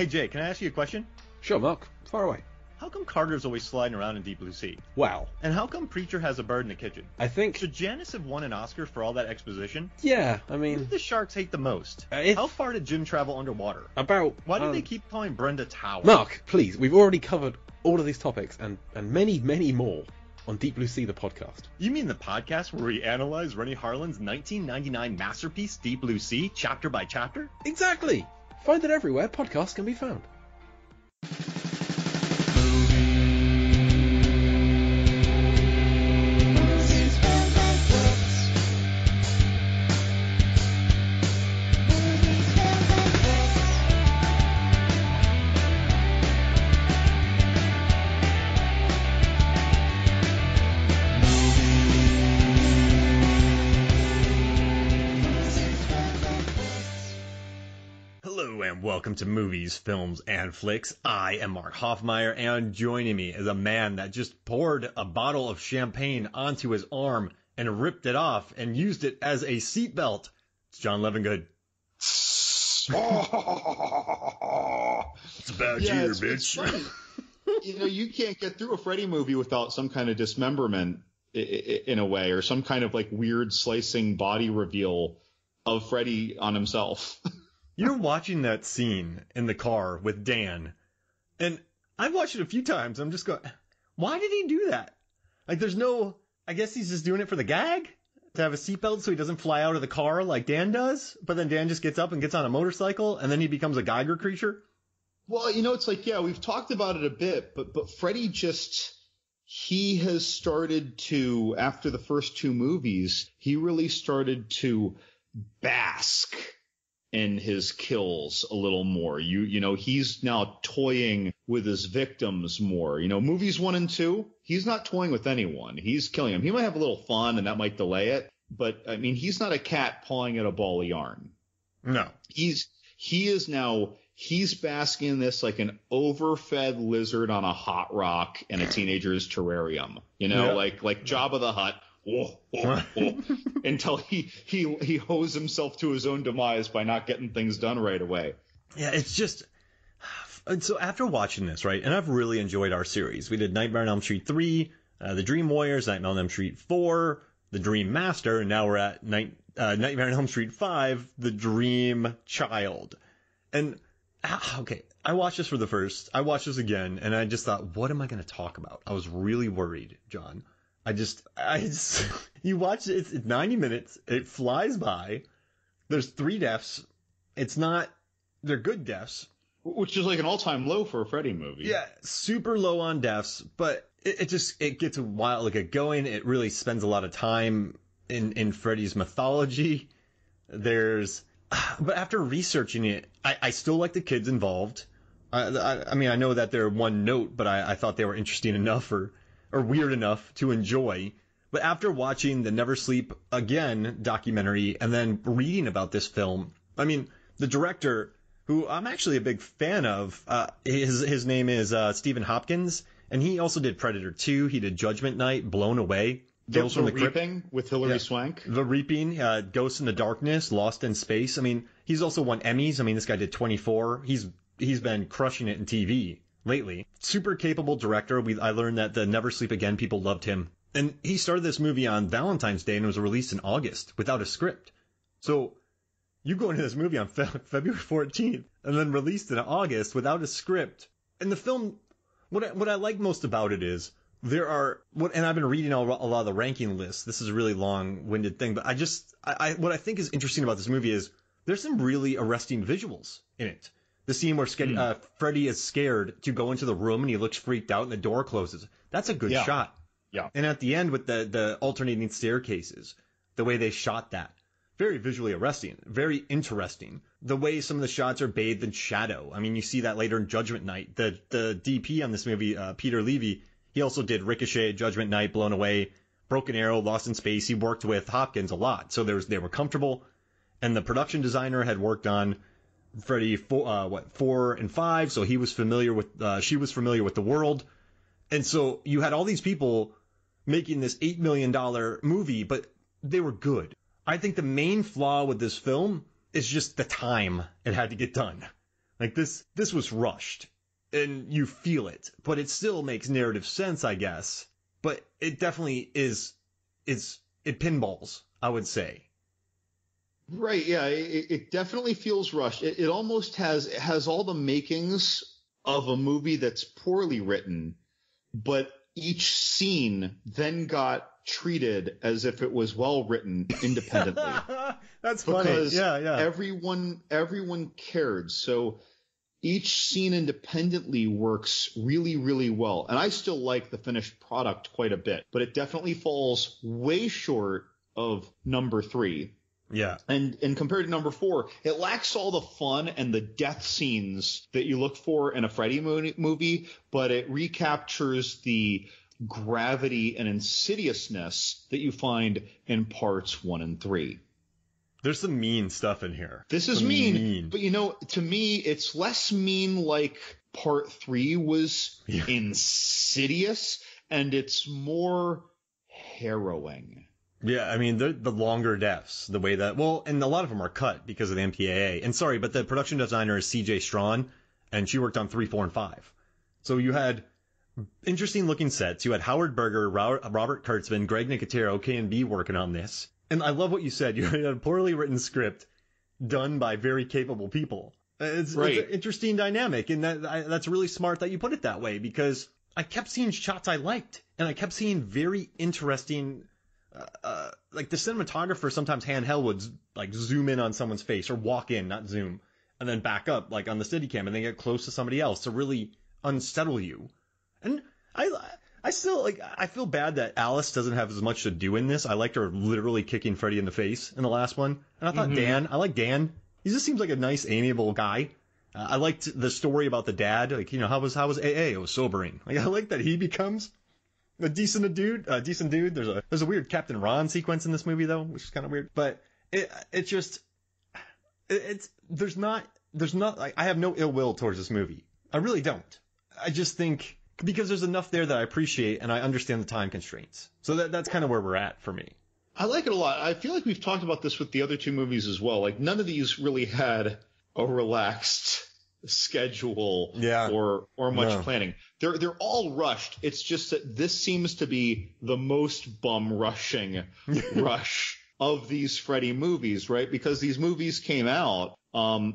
Hey, Jay, can I ask you a question? Sure, Mark. Far away. How come Carter's always sliding around in Deep Blue Sea? Wow. And how come Preacher has a bird in the kitchen? I think... Should Janice have won an Oscar for all that exposition? Yeah, I Who mean... do the sharks hate the most? If- How far did Jim travel underwater? About... Why do they keep calling Brenda Tower? Mark, please. We've already covered all of these topics and many, many more on Deep Blue Sea, the podcast. You mean the podcast where we analyze Rennie Harlin's 1999 masterpiece, Deep Blue Sea, chapter by chapter? Exactly. Find it everywhere podcasts can be found. Welcome to Movies, Films, and Flicks. I am Mark Hoffmeyer, and joining me is a man that just poured a bottle of champagne onto his arm and ripped it off and used it as a seatbelt. It's John Levengood. It's about you, bitch. You know, you can't get through a Freddy movie without some kind of dismemberment in a way, or some kind of like weird slicing body reveal of Freddy on himself. You're watching that scene in the car with Dan, and I've watched it a few times. I'm just going, why did he do that? Like, there's no, I guess he's just doing it for the gag, to have a seatbelt so he doesn't fly out of the car like Dan does. But then Dan just gets up and gets on a motorcycle, and then he becomes a Geiger creature. Well, you know, it's like, yeah, we've talked about it a bit, but Freddy just, he has started to, after the first two movies, he really started to bask in his kills a little more. You know, he's now toying with his victims more. You know, movies 1 and 2, he's not toying with anyone. He's killing them. He might have a little fun and that might delay it, but I mean, he's not a cat pawing at a ball of yarn. No. He's basking in this like an overfed lizard on a hot rock in a teenager's terrarium. You know, like Jabba the Hutt. Until he hoes himself to his own demise by not getting things done right away. Yeah, it's just, so after watching this, right, and I've really enjoyed our series. We did Nightmare on Elm Street 3, The Dream Warriors, Nightmare on Elm Street 4, The Dream Master, and now we're at Nightmare on Elm Street 5, The Dream Child. And, okay, I watched this I watched this again, and I just thought, what am I going to talk about? I was really worried, John. I just, you watch it, it's 90 minutes, it flies by, there's 3 deaths, they're good deaths. Which is like an all-time low for a Freddy movie. Yeah, super low on deaths, but it gets a while to get going, it really spends a lot of time in Freddy's mythology. But after researching it, I still like the kids involved. I mean, I know that they're one note, but I thought they were interesting enough or weird enough to enjoy. But after watching the Never Sleep Again documentary and then reading about this film, I mean, the director, who I'm actually a big fan of, his name is Stephen Hopkins, and he also did Predator 2, he did Judgment Night, Blown Away, Tales from the Crypt. Reaping with Hilary Swank. The Reaping, Ghosts in the Darkness, Lost in Space. I mean, he's also won Emmys. I mean, this guy did 24. He's been crushing it in TV lately. Super capable director. I learned that the Never Sleep Again people loved him. And he started this movie on Valentine's Day and it was released in August without a script. So you go into this movie on February 14th and then released in August without a script. And the film, what I like most about it is and I've been reading a lot of the ranking lists. This is a really long-winded thing, but what I think is interesting about this movie is there's some really arresting visuals in it. The scene where Freddy is scared to go into the room and he looks freaked out and the door closes. That's a good shot. Yeah. And at the end with the alternating staircases, the way they shot that, very visually arresting, very interesting. The way some of the shots are bathed in shadow. I mean, you see that later in Judgment Night. The DP on this movie, Peter Levy, he also did Ricochet, Judgment Night, Blown Away, Broken Arrow, Lost in Space. He worked with Hopkins a lot, so they were comfortable. And the production designer had worked on Freddy 4 and 5, so she was familiar with the world. And so you had all these people making this $8 million movie, but they were good. I think the main flaw with this film is just the time it had to get done. Like this was rushed, and you feel it, but it still makes narrative sense, I guess. But it definitely it pinballs, I would say. Right, yeah, it definitely feels rushed. It almost has all the makings of a movie that's poorly written, but each scene then got treated as if it was well written independently. That's funny. Because yeah. everyone cared. So each scene independently works really, really well. And I still like the finished product quite a bit, but it definitely falls way short of number 3. Yeah. And compared to number 4, it lacks all the fun and the death scenes that you look for in a Freddy movie, but it recaptures the gravity and insidiousness that you find in parts 1 and 3. There's some mean stuff in here. This is mean, but to me, it's less mean like part 3 was insidious, and it's more harrowing. Yeah, I mean, the longer deaths, the way that, and a lot of them are cut because of the MPAA. And sorry, but the production designer is CJ Strawn, and she worked on 3, 4, and 5. So you had interesting looking sets. You had Howard Berger, Robert Kurtzman, Greg Nicotero, K&B working on this. And I love what you said. You had a poorly written script done by very capable people. It's an interesting dynamic, and that's really smart that you put it that way, because I kept seeing shots I liked, and I kept seeing very interesting, like the cinematographer sometimes handheld would like zoom in on someone's face or walk in, not zoom, and then back up like on the Steadicam and then get close to somebody else to really unsettle you. And I still I feel bad that Alice doesn't have as much to do in this. I liked her literally kicking Freddy in the face in the last one. And I thought I like Dan. He just seems like a nice, amiable guy. I liked the story about the dad. Like, how was AA? It was sobering. Like, I like that he becomes a decent dude. There's a weird Captain Ron sequence in this movie though, which is kind of weird. But there's not like, I have no ill will towards this movie. I really don't. I just think because there's enough there that I appreciate and I understand the time constraints. So that's kind of where we're at for me. I like it a lot. I feel like we've talked about this with the other 2 movies as well. Like, none of these really had a relaxed schedule or much planning. They're all rushed. It's just that this seems to be the most bum rushing rush of these Freddy movies, right? Because these movies came out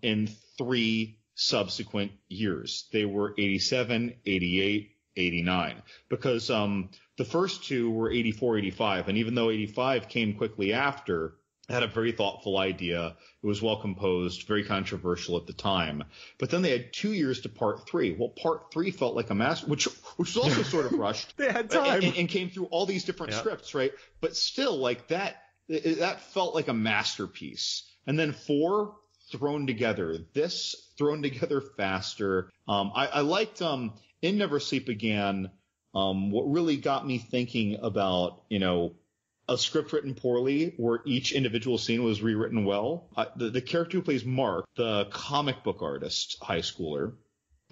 in 3 subsequent years. They were 87, 88, 89. Because the first 2 were 84, 85. And even though 85 came quickly after, it had a very thoughtful idea. It was well composed, very controversial at the time. But then they had 2 years to part 3. Well, part 3 felt like a master, which was also sort of rushed. They had time. And came through all these different scripts, right? But still, like that felt like a masterpiece. And then 4 thrown together. This thrown together faster. I liked in Never Sleep Again. What really got me thinking about, a script written poorly where each individual scene was rewritten well. The character who plays Mark, the comic book artist, high schooler,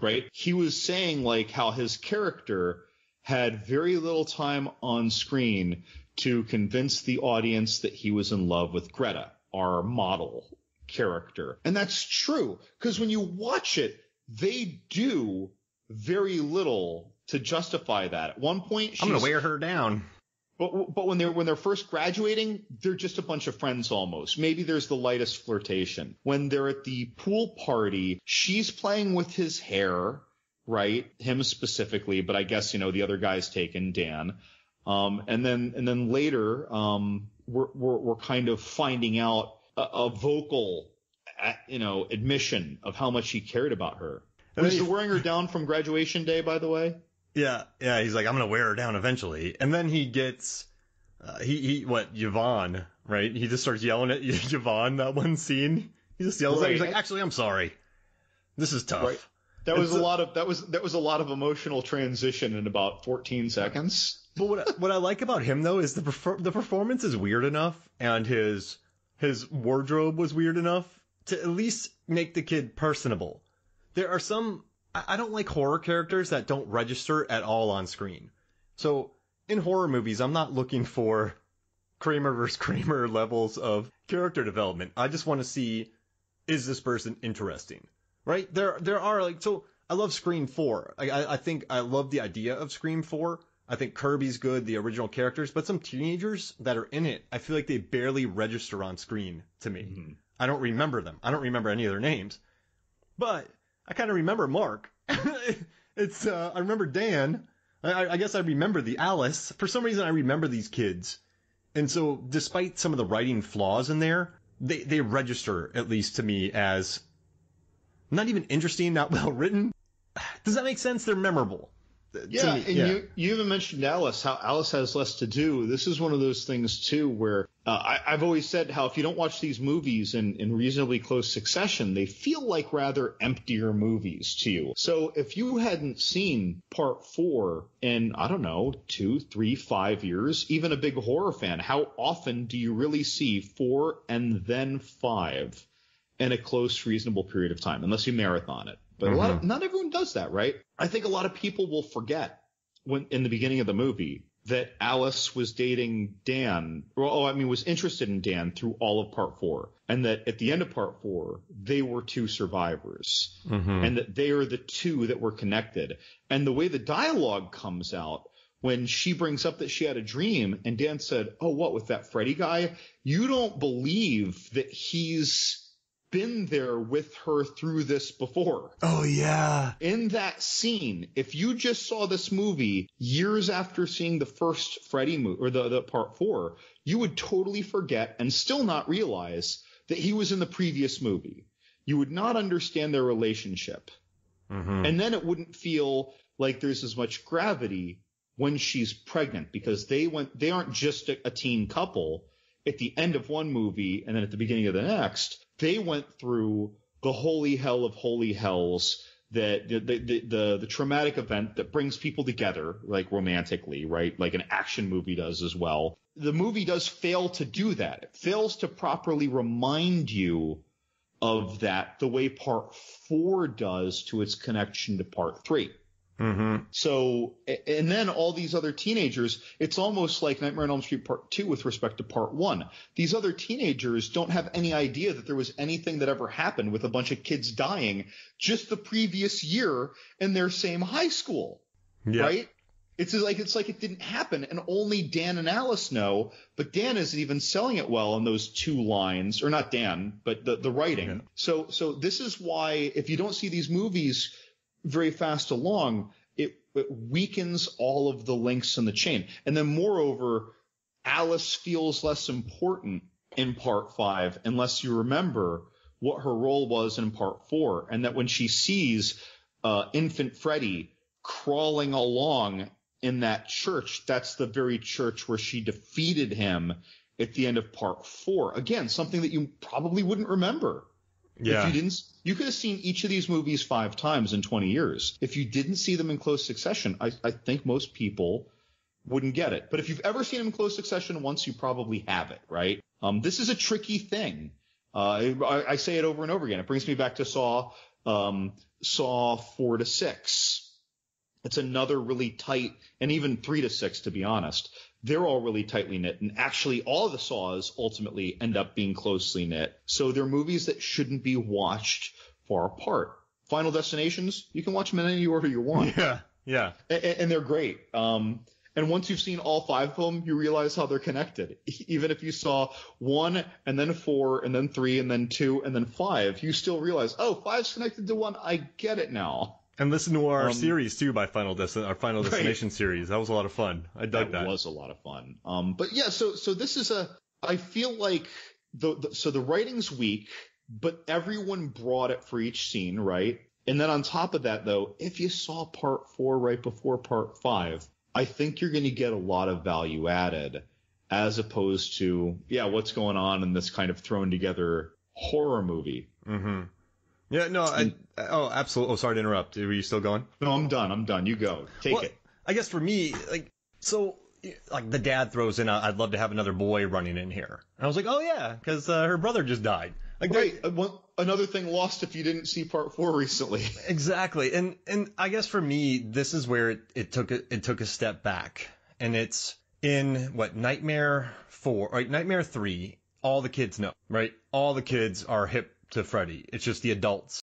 right? He was saying like how his character had very little time on screen to convince the audience that he was in love with Greta, our model character. And that's true, because when you watch it, they do very little to justify that. At one point, I'm going to wear her down. But when they're first graduating, they're just a bunch of friends almost. Maybe there's the lightest flirtation. When they're at the pool party, she's playing with his hair, right? Him specifically, but I guess, the other guy's taken, Dan. And then later, we're kind of finding out a vocal, admission of how much he cared about her. Was he wearing her down from graduation day, by the way? Yeah, he's like, I'm going to wear her down eventually. And then he gets, Yvonne, right? He just starts yelling at Yvonne, that one scene. He just yells at her. He's like, actually, I'm sorry. This is tough. Right. That was a lot of emotional transition in about 14 seconds. But what I like about him, though, is the performance is weird enough, and his wardrobe was weird enough to at least make the kid personable. There are some... I don't like horror characters that don't register at all on screen. So in horror movies, I'm not looking for Kramer versus Kramer levels of character development. I just want to see, is this person interesting? right? There are like, so I love Scream 4. I think I love the idea of Scream 4. I think Kirby's good, the original characters, but some teenagers that are in it, I feel like they barely register on screen to me. Mm-hmm. I don't remember them. I don't remember any of their names, but I kind of remember Mark. I remember Dan. I guess I remember the Alice. For some reason, I remember these kids. And so despite some of the writing flaws in there, they register, at least to me, as not even interesting, not well written. Does that make sense? They're memorable. Yeah, and you even mentioned Alice, how Alice has less to do. This is one of those things, too, where I've always said how if you don't watch these movies in reasonably close succession, they feel like rather emptier movies to you. So if you hadn't seen Part 4 in, I don't know, 2, 3, 5 years, even a big horror fan, how often do you really see 4 and then 5 in a close, reasonable period of time, unless you marathon it? But not everyone does that, right? I think a lot of people will forget when in the beginning of the movie that Alice was dating Dan, was interested in Dan through all of Part 4, and that at the end of Part 4, they were two survivors, and that they are the two that were connected. And the way the dialogue comes out when she brings up that she had a dream, and Dan said, "Oh, what, with that Freddy guy? You don't believe that he's been there with her through this before." Oh, yeah. In that scene, if you just saw this movie years after seeing the first Freddy movie, or the Part 4, you would totally forget and still not realize that he was in the previous movie. You would not understand their relationship. And then it wouldn't feel like there's as much gravity when she's pregnant, because they aren't just a teen couple at the end of one movie and then at the beginning of the next. They went through the holy hell of holy hells, that the traumatic event that brings people together, like romantically, right? Like an action movie does as well. The movie does fail to do that. It fails to properly remind you of that the way Part 4 does to its connection to Part 3. So, and then all these other teenagers, it's almost like Nightmare on Elm Street Part 2 with respect to Part 1. These other teenagers don't have any idea that there was anything that ever happened with a bunch of kids dying just the previous year in their same high school, right? It's like it didn't happen, and only Dan and Alice know, but Dan isn't even selling it well in those 2 lines, or not Dan, but the writing. So this is why if you don't see these movies very fast along, it weakens all of the links in the chain. And then moreover, Alice feels less important in Part 5 unless you remember what her role was in Part 4, and that when she sees infant Freddy crawling along in that church, that's the very church where she defeated him at the end of Part 4. Again, something that you probably wouldn't remember. If you didn't, you could have seen each of these movies 5 times in 20 years. If you didn't see them in close succession, I think most people wouldn't get it. But if you've ever seen them in close succession once, you probably have it, right? This is a tricky thing. I say it over and over again. It brings me back to Saw 4 to 6. It's another really tight, and even 3 to 6, to be honest. They're all really tightly knit, and actually all of the Saws ultimately end up being closely knit. So they're movies that shouldn't be watched far apart. Final Destinations, you can watch them in any order you want. Yeah. And they're great. And once you've seen all 5 of them, you realize how they're connected. Even if you saw 1 and then 4 and then 3 and then 2 and then 5, you still realize, oh, 5's connected to 1. I get it now. And listen to our series too by our Final Destination series. That was a lot of fun. I dug that. That was a lot of fun. But yeah, so this is I feel like the writing's weak, but everyone brought it for each scene, right? And then on top of that, though, if you saw Part 4 right before Part 5, I think you're going to get a lot of value added, as opposed to, what's going on in this kind of thrown together horror movie. Yeah, no, absolutely. Oh, sorry to interrupt. Were you still going? No, I'm done. You go. Take it. I guess for me, the dad throws in, I'd love to have another boy running in here. And I was like, oh yeah, because her brother just died. Another thing lost if you didn't see Part 4 recently. Exactly. And I guess for me, this is where it took a step back. And it's in Nightmare 4, right? Nightmare 3, all the kids know, right? All the kids are hip to Freddy. It's just the adults